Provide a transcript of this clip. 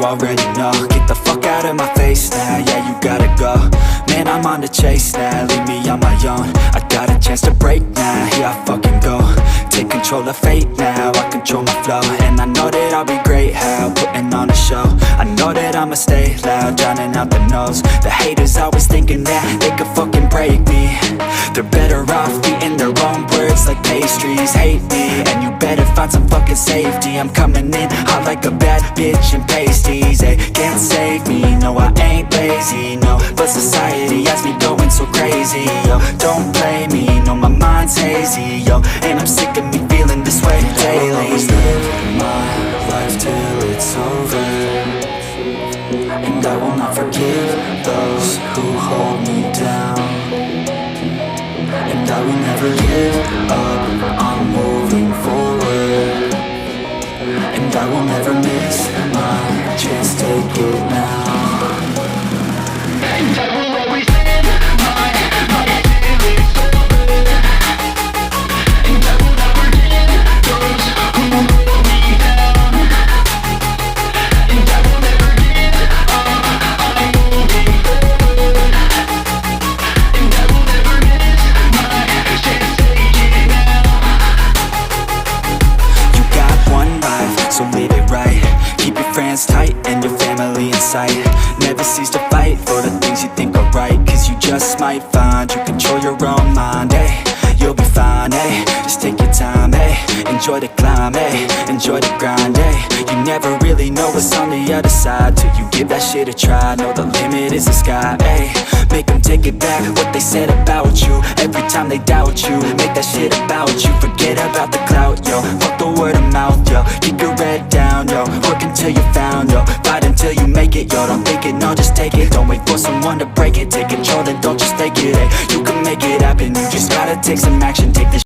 already know. Get the fuck out of my face now, yeah, you gotta go. Man, I'm on the chase now, leave me on my own. I got a chance to break now, here I fucking go. Take control of fate now, I control my flow. And I know that I'll be great, how, putting on a show. I know that I'ma stay loud, drowning out the noise. The haters always thinking that they could fucking break me. They're better off eating their own words like pastries. Hate me, and you better find some fucking safety. I'm coming in hot like a bad bitch in pasties. They can't save me, no I ain't lazy, no. But society has me going so crazy, yo. Don't play me, no my mind's hazy, yo. And I'm sick of me feeling this way daily. I'll always live my life till it's over, and I will not forgive those who hold me down. And I will never give up, I'm moving forward. And I will never miss my chance, take it now. And I will always live my life till it's over, and I will not forgive those who hold me down. And I will never give up, I'm moving forward. And I will never miss my chance, take it now. You got one life, so live it right. Keep your friends tight and your family in sight. Never cease to fight for the things you think are right, cause you just might find you control your own mind, eh? You'll be fine, eh? Just take your time, eh? Enjoy the climb, eh? Enjoy the grind, eh? You never really know what's on the other side till you give that shit a try. Know the limit is the sky, eh? Make them take it back, what they said about you. Every time they doubt you, make that shit about you. Forget about the clout, yo. Fuck the word of mouth, yo. Keep your head down, yo. Work until you're found, yo. Fight until you make it, yo. Don't think it, no, just take it. Don't wait for someone to break it. Take control and don't just take it, eh? You can make it happen, you just gotta take some action. Take this